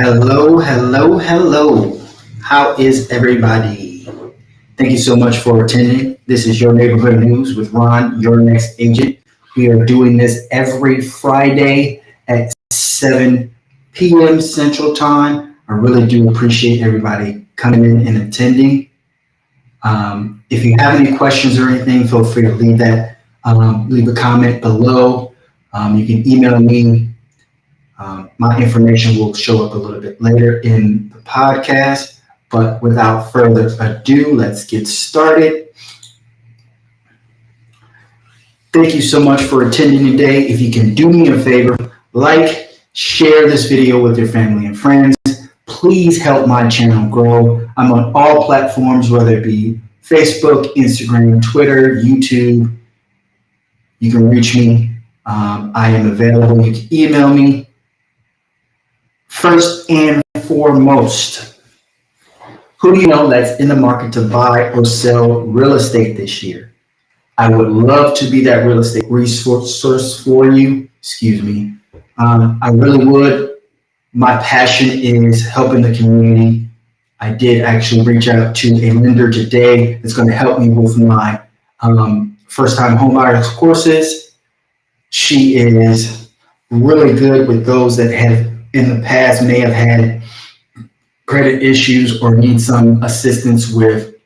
Hello, hello, hello. How is everybody? Thank you so much for attending. This is Your Neighborhood News with Ron, your next agent. We are doing this every Friday at 7 p.m. Central Time. I really do appreciate everybody coming in and attending. If you have any questions or anything, feel free to leave a comment below. You can email me. My information will show up a little bit later in the podcast, but without further ado, let's get started. Thank you so much for attending today. If you can do me a favor, share this video with your family and friends. Please help my channel grow. I'm on all platforms, whether it be Facebook, Instagram, Twitter, YouTube. You can reach me. I am available. You can email me. First and foremost, who do you know that's in the market to buy or sell real estate this year? I would love to be that real estate resource for you. I really would. My passion is helping the community. I did actually reach out to a lender today that's going to help me with my first-time homebuyers courses. She is really good with those that have in the past may have had credit issues or need some assistance with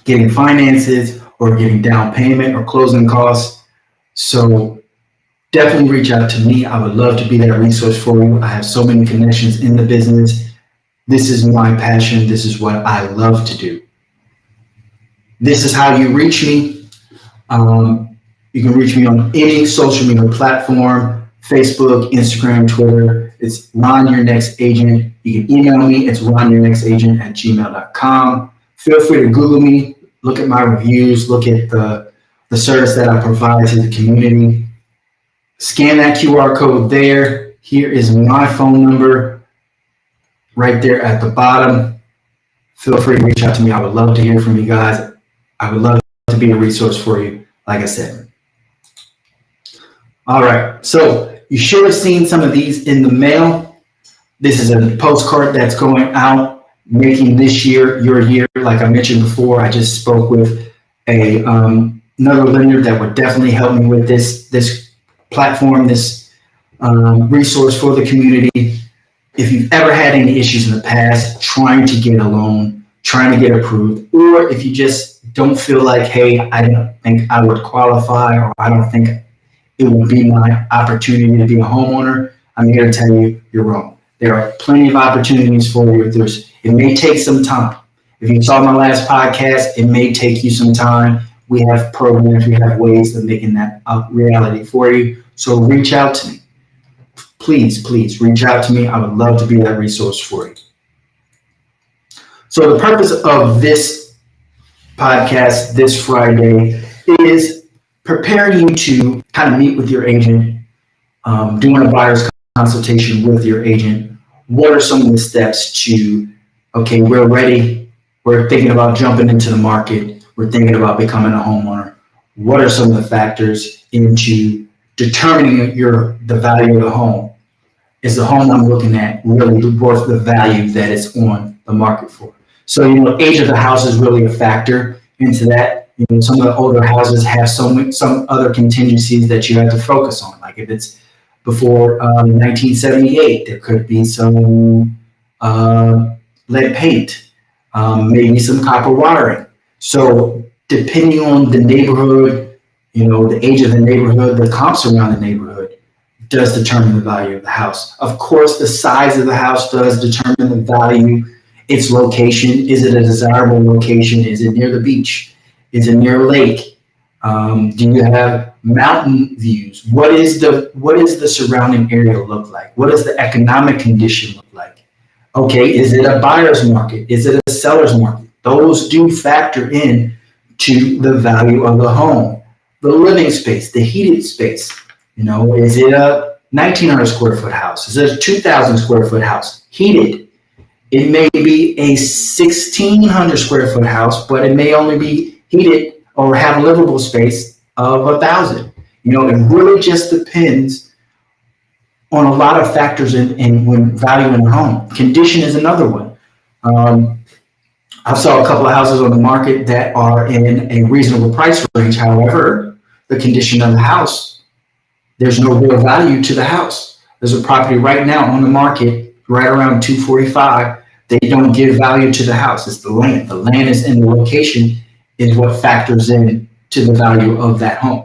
getting finances or getting down payment or closing costs. So definitely reach out to me. I would love to be that resource for you. I have so many connections in the business. This is my passion. This is what I love to do. This is how you reach me. You can reach me on any social media platform, Facebook, Instagram, Twitter. It's Ron Your Next Agent. You can email me. It's ronnyournextagent@gmail.com. Feel free to Google me. Look at my reviews. Look at the service that I provide to the community. Scan that QR code there. Here is my phone number right there at the bottom. Feel free to reach out to me. I would love to hear from you guys. I would love to be a resource for you, like I said. All right. So you should have seen some of these in the mail. This is a postcard that's going out, making this year your year. Like I mentioned before, I just spoke with another lender that would definitely help me with this platform, this resource for the community. If you've ever had any issues in the past trying to get a loan, trying to get approved, or if you just don't feel like, hey, I don't think I would qualify, or I don't think it would be my opportunity to be a homeowner, I'm here to tell you you're wrong. There are plenty of opportunities for you. It may take some time. If you saw my last podcast, it may take you some time. We have programs, we have ways of making that a reality for you. So reach out to me. Please reach out to me. I would love to be that resource for you. So the purpose of this podcast this Friday is preparing you to kind of meet with your agent, doing a buyer's consultation with your agent. What are some of the steps to, okay, we're ready. We're thinking about jumping into the market. We're thinking about becoming a homeowner. What are some of the factors into determining the value of the home? Is the home I'm looking at really worth the value that it's on the market for? So, age of the house is really a factor into that. Some of the older houses have some other contingencies that you have to focus on. Like if it's before 1978, there could be some lead paint, maybe some copper wiring. So depending on the neighborhood, the age of the neighborhood, the comps around the neighborhood does determine the value of the house. Of course, the size of the house does determine the value. Its location, is it a desirable location? Is it near the beach? Is it near a lake? Do you have mountain views? What is the surrounding area look like? What does the economic condition look like? Okay, is it a buyer's market? Is it a seller's market? Those do factor in to the value of the home. The living space, the heated space. Is it a 1,900 square foot house? Is it a 2,000 square foot house? Heated. It may be a 1,600 square foot house, but it may only be heated or have livable space of 1,000. It really just depends on a lot of factors in when valuing a home. Condition is another one. I saw a couple of houses on the market that are in a reasonable price range. However, the condition of the house, there's no real value to the house. There's a property right now on the market right around 245. They don't give value to the house. It's the land. The land is in the location is what factors in to the value of that home.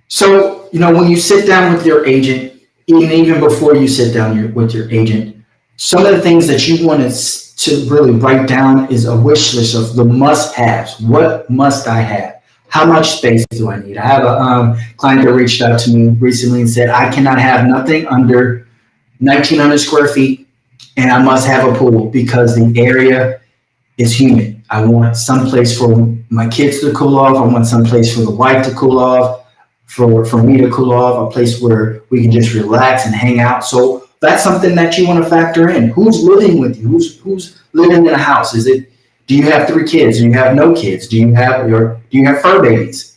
So, when you sit down with your agent, even before you sit down with your agent, some of the things that you want to really write down is a wish list of the must-haves. What must I have? How much space do I need? I have a client that reached out to me recently and said, I cannot have nothing under 1,900 square feet, and I must have a pool because the area is humid. I want some place for my kids to cool off. I want some place for the wife to cool off, for me to cool off, a place where we can just relax and hang out. So that's something that you want to factor in. Who's living with you? Who's living in a house? Do you have 3 kids? Do you have no kids? Do you have fur babies?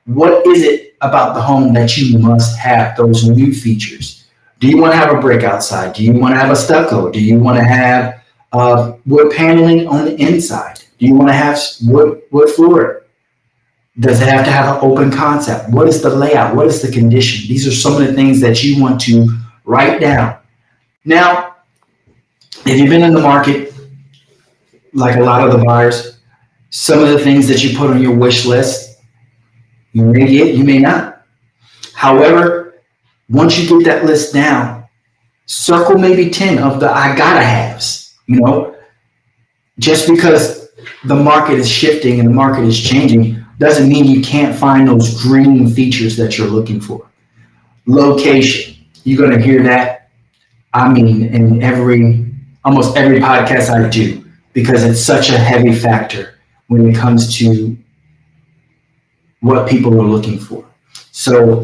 What is it about the home that you must have those new features? Do you want to have a brick outside? Do you want to have a stucco? Do you want to have wood paneling on the inside? Do you want to have wood floor? Does it have to have an open concept? What is the layout? What is the condition? These are some of the things that you want to write down. Now, if you've been in the market, like a lot of the buyers, some of the things that you put on your wish list, you may get, you may not. However, once you get that list down, circle maybe 10 of the I gotta haves. Just because the market is shifting and the market is changing doesn't mean you can't find those dream features that you're looking for. Location. You're going to hear that, in almost every podcast I do, because it's such a heavy factor when it comes to what people are looking for. So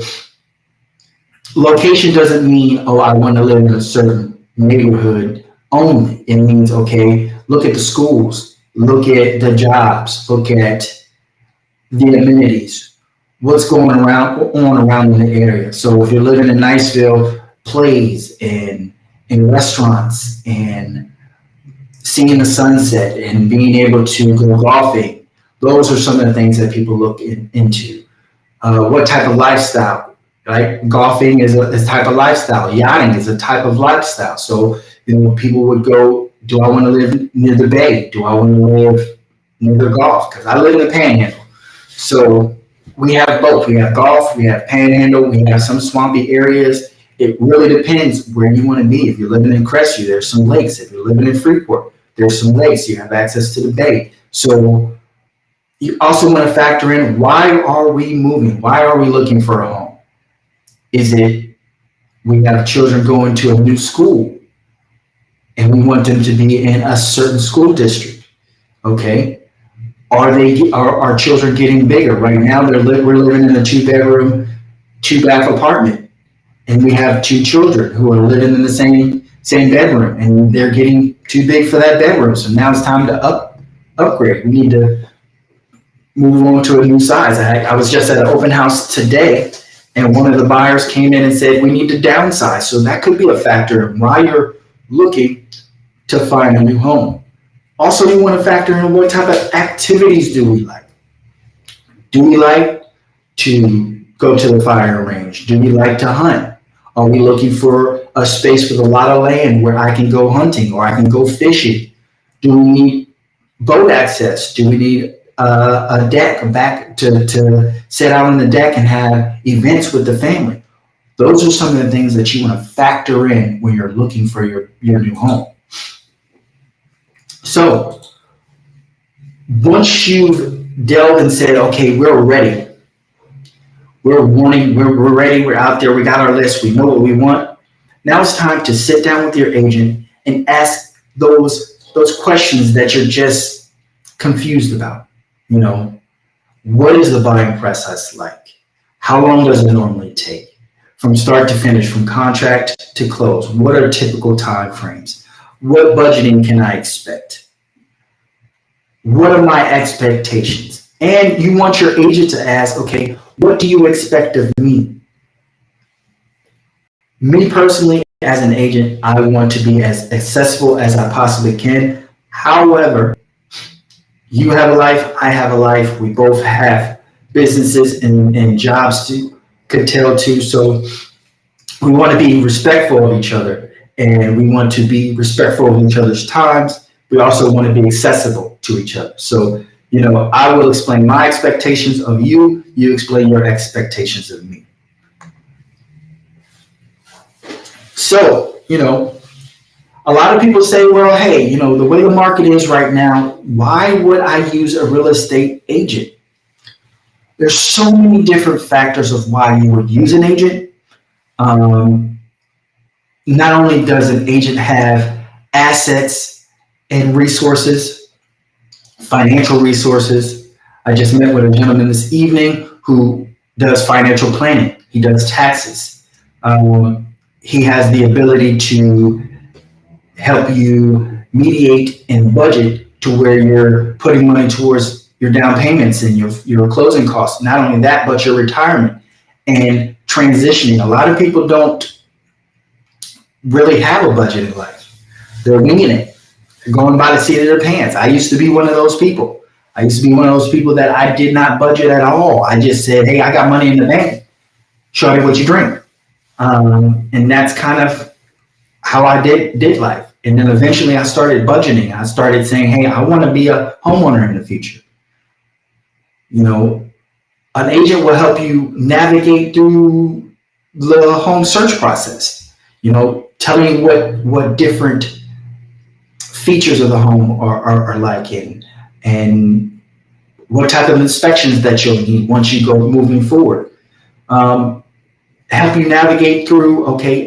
location doesn't mean, I want to live in a certain neighborhood only. It means, look at the schools, look at the jobs, look at the amenities, what's going on around in the area. So if you're living in Niceville, plays and restaurants and seeing the sunset and being able to go golfing, those are some of the things that people look into. What type of lifestyle, right? Golfing is a type of lifestyle. Yachting is a type of lifestyle. So people would go, do I want to live near the bay? Do I want to live near the Gulf? Because I live in the Panhandle. So we have both. We have golf, we have Panhandle, we have some swampy areas. It really depends where you want to be. If you're living in Crestview, there's some lakes. If you're living in Freeport, there's some lakes. You have access to the bay. So you also want to factor in, why are we moving? Why are we looking for a home? Is it we have children going to a new school and we want them to be in a certain school district? Okay. Are our children getting bigger? Right now, we're living in a 2-bedroom, 2-bath apartment, and we have 2 children who are living in the same bedroom, and they're getting too big for that bedroom. So now it's time to upgrade. We need to move on to a new size. I was just at an open house today, and one of the buyers came in and said we need to downsize. So that could be a factor in why you're looking to find a new home. Also, you want to factor in what type of activities do we like. Do we like to go to the firing range? Do we like to hunt? Are we looking for a space with a lot of land where I can go hunting or I can go fishing? Do we need boat access? Do we need a deck, back to sit out on the deck and have events with the family? Those are some of the things that you want to factor in when you're looking for your new home. So once you've delved and said, okay, we're ready, we're ready, we're out there, we got our list, we know what we want. Now it's time to sit down with your agent and ask those questions that you're just confused about. What is the buying process like? How long does it normally take? From start to finish, from contract to close, what are typical time frames? What budgeting can I expect? What are my expectations? And you want your agent to ask, okay, What do you expect of me? Me personally, as an agent, I want to be as accessible as I possibly can. However, you have a life, I have a life. We both have businesses and jobs to could tell to. So we want to be respectful of each other, and we want to be respectful of each other's times. We also want to be accessible to each other. So, I will explain my expectations of you, you explain your expectations of me. So, a lot of people say, well, hey, the way the market is right now, why would I use a real estate agent? There's so many different factors of why you would use an agent. Um, Not only does an agent have assets and resources, financial resources. I just met with a gentleman this evening who does financial planning. He does taxes. He has the ability to help you mediate and budget to where you're putting money towards your down payments and your closing costs. Not only that, but your retirement and transitioning. A lot of people don't really have a budget in life. They're winging it. They're going by the seat of their pants. I used to be one of those people. I used to be one of those people that I did not budget at all. I just said, hey, I got money in the bank. Show me what you drink. And that's kind of how I did life. And then eventually I started budgeting. I started saying, hey, I want to be a homeowner in the future. An agent will help you navigate through the home search process, telling you what different features of the home are like and what type of inspections that you'll need once you go moving forward. Help you navigate through,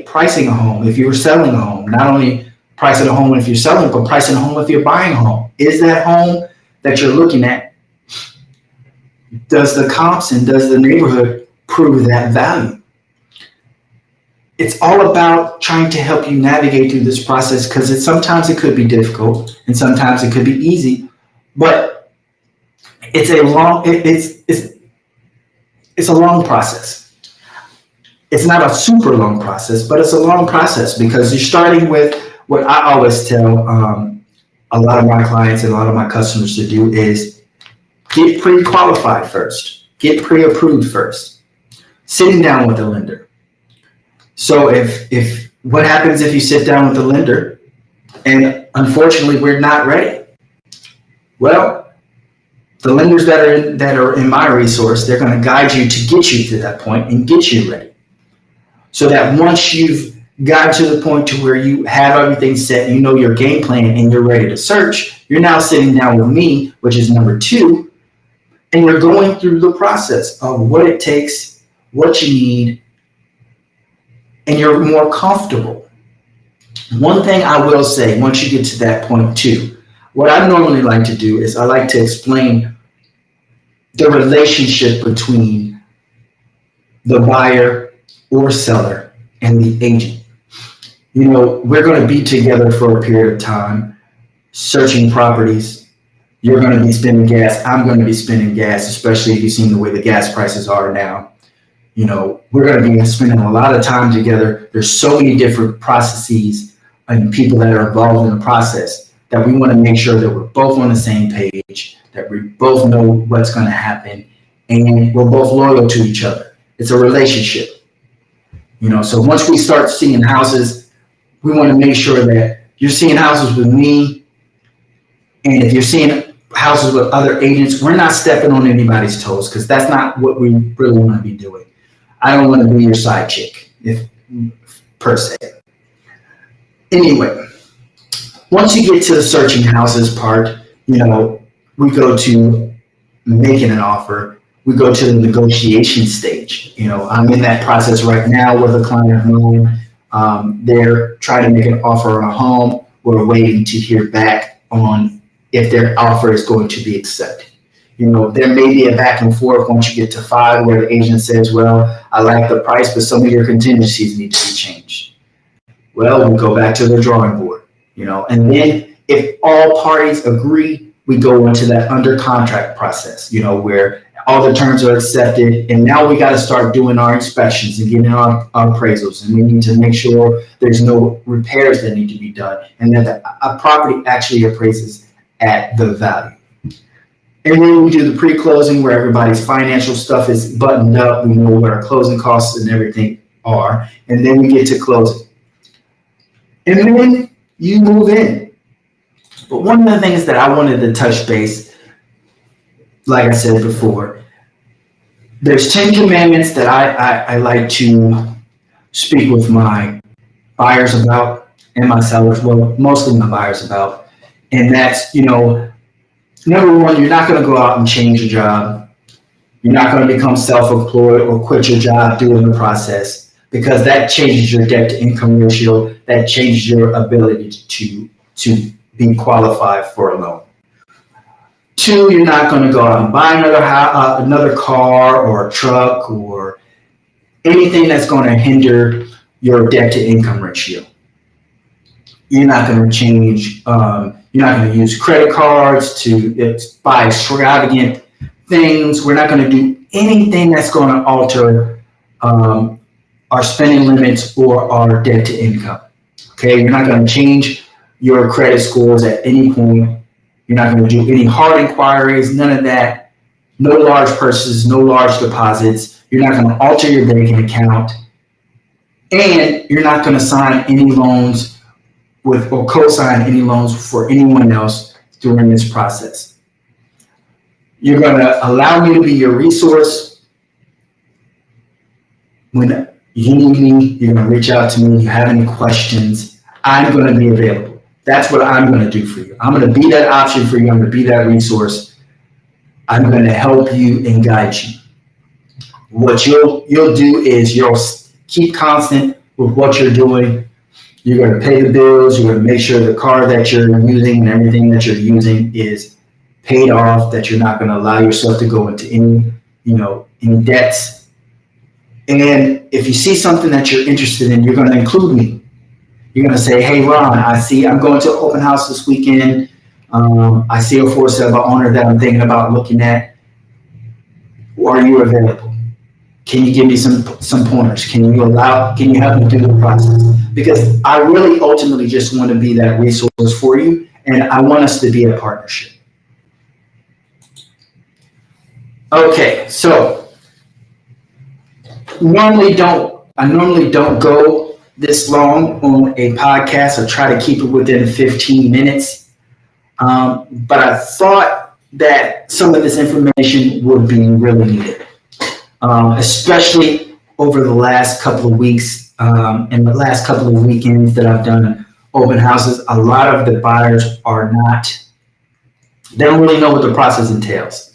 pricing a home. If you're selling a home, not only pricing a home if you're selling, but pricing a home if you're buying a home. Is that home that you're looking at, does the comps and does the neighborhood prove that value? It's all about trying to help you navigate through this process because sometimes it could be difficult and sometimes it could be easy, but it's a long process. It's not a super long process, but it's a long process because you're starting with what I always tell a lot of my clients and a lot of my customers to do is get pre-qualified first, get pre-approved first, sitting down with the lender. So if what happens if you sit down with the lender and unfortunately we're not ready? Well, the lenders that are in my resource, they're going to guide you to get you to that point and get you ready. So that once you've gotten to the point to where you have everything set, you know your game plan and you're ready to search, you're now sitting down with me, which is number 2, and you're going through the process of what it takes, what you need, and you're more comfortable. One thing I will say, once you get to that point too, what I normally like to do is I like to explain the relationship between the buyer or seller and the agent. We're going to be together for a period of time, searching properties. You're going to be spending gas. I'm going to be spending gas, especially if you've seen the way the gas prices are now. We're going to be spending a lot of time together. There's so many different processes and people that are involved in the process that we want to make sure that we're both on the same page, that we both know what's going to happen, and we're both loyal to each other. It's a relationship. So once we start seeing houses, we want to make sure that you're seeing houses with me. And if you're seeing houses with other agents, we're not stepping on anybody's toes because that's not what we really want to be doing. I don't want to be your side chick, per se. Anyway, once you get to the searching houses part, we go to making an offer. We go to the negotiation stage. I'm in that process right now with a client of mine. They're trying to make an offer on a home. We're waiting to hear back on if their offer is going to be accepted. There may be a back and forth once you get to 5 where the agent says, well, I like the price, but some of your contingencies need to be changed. Well, we go back to the drawing board, and then if all parties agree, we go into that under contract process, where all the terms are accepted, and now we got to start doing our inspections and getting our appraisals, and we need to make sure there's no repairs that need to be done, and that a property actually appraises at the value. And then we do the pre-closing where everybody's financial stuff is buttoned up. We know what our closing costs and everything are, and then we get to closing. And then you move in. But one of the things that I wanted to touch base, like I said before, there's 10 commandments that I like to speak with my buyers about and my sellers, well, mostly my buyers about. And that's, number one, you're not going to go out and change your job. You're not going to become self-employed or quit your job during the process, because that changes your debt to income ratio. That changes your ability to be qualified for a loan. Two, you're not going to go out and buy another car or a truck or anything that's going to hinder your debt to income ratio. You're not going to change, you're not going to use credit cards to buy extravagant things. We're not going to do anything that's going to alter our spending limits or our debt to income. Okay, you're not going to change your credit scores at any point. You're not going to do any hard inquiries, none of that. No large purchases, no large deposits. You're not going to alter your banking account. And you're not going to sign any loans or co-sign any loans for anyone else during this process. You're going to allow me to be your resource. When you need me, you're going to reach out to me. If you have any questions, I'm going to be available. That's what I'm going to do for you. I'm going to be that option for you. I'm going to be that resource. I'm going to help you and guide you. What you'll do is you'll keep constant with what you're doing. You're going to pay the bills. You're going to make sure the car that you're using and everything that you're using is paid off, that you're not going to allow yourself to go into any debts. And if you see something that you're interested in, you're going to include me. You're going to say, hey, Ron, I'm going to an open house this weekend. I see a for sale by owner that I'm thinking about looking at. Are you available? Can you give me some pointers? Can you help me through the process? Because I really ultimately just want to be that resource for you, and I want us to be a partnership. Okay, so I normally don't go this long on a podcast. I try to keep it within 15 minutes. But I thought that some of this information would be really needed, especially over the last couple of weeks and the last couple of weekends that I've done open houses. A lot of the buyers they don't really know what the process entails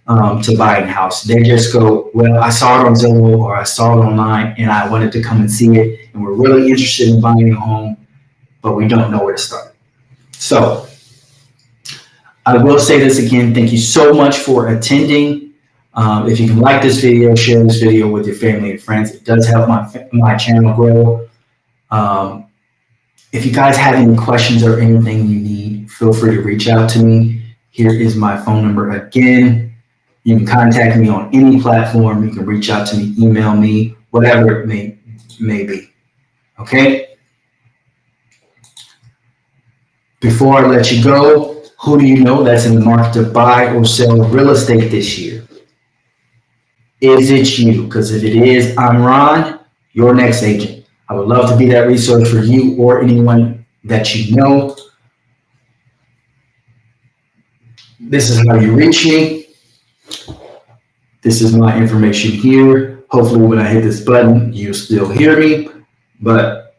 to buy a house. They just go, well, I saw it on Zillow or I saw it online and I wanted to come and see it, and we're really interested in buying a home, but we don't know where to start. So I will say this again, thank you so much for attending. If you can like this video, share this video with your family and friends. It does help my channel grow. If you guys have any questions or anything you need, feel free to reach out to me. Here is my phone number again. You can contact me on any platform. You can reach out to me, email me, whatever it may be. Okay? Before I let you go, who do you know that's in the market to buy or sell real estate this year? Is it you? Because if it is, I'm Ron, your next agent. I would love to be that resource for you or anyone that you know. This is how you reach me. This is my information here. Hopefully when I hit this button, you'll still hear me. But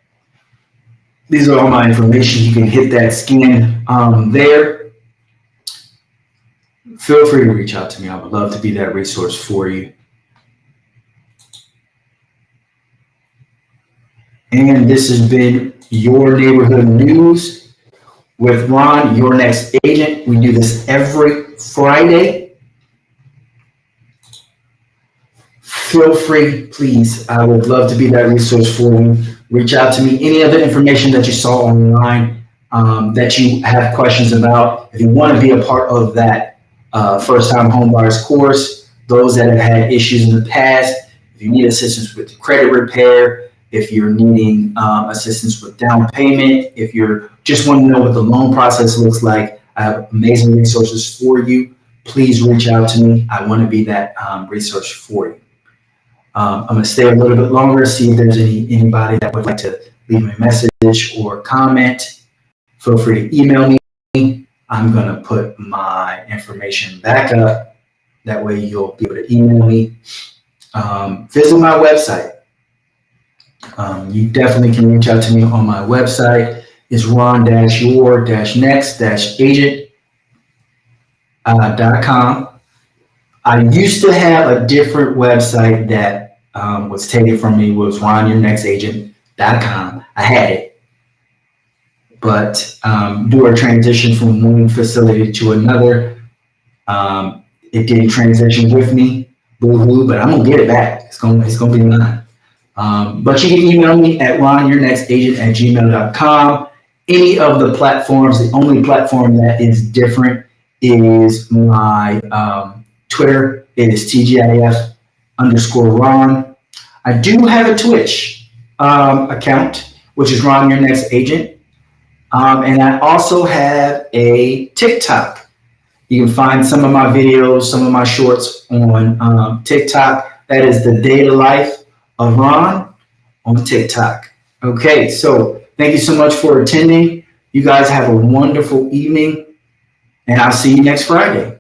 these are all my information. You can hit that scan there. Feel free to reach out to me. I would love to be that resource for you. And this has been Your Neighborhood News with Ron, your next agent. We do this every Friday. Feel free, please. I would love to be that resource for you. Reach out to me. Any other information that you saw online that you have questions about, if you want to be a part of that first-time homebuyers course, those that have had issues in the past. If you need assistance with credit repair, if you're needing assistance with down payment, if you're just want to know what the loan process looks like, I have amazing resources for you. Please reach out to me. I want to be that resource for you. I'm going to stay a little bit longer, see if there's anybody that would like to leave me a message or comment. Feel free to email me. I'm going to put my information back up. That way you'll be able to email me. Visit my website. You definitely can reach out to me on my website. It's ron-your-next-agent.com. I used to have a different website that was taken from me, was ronyournextagent.com. I had it, but due to a transition from one facility to another, it didn't transition with me. Boo-hoo, but I'm gonna get it back. It's gonna be mine. But you can email me at ronyournextagent@gmail.com. Any of the platforms, the only platform that is different is my Twitter. It is TGIF_Ron. I do have a Twitch account, which is Ron Your Next Agent. And I also have a TikTok. You can find some of my videos, some of my shorts on TikTok. That is the day to life of Ron on TikTok. Okay, so thank you so much for attending. You guys have a wonderful evening, and I'll see you next Friday.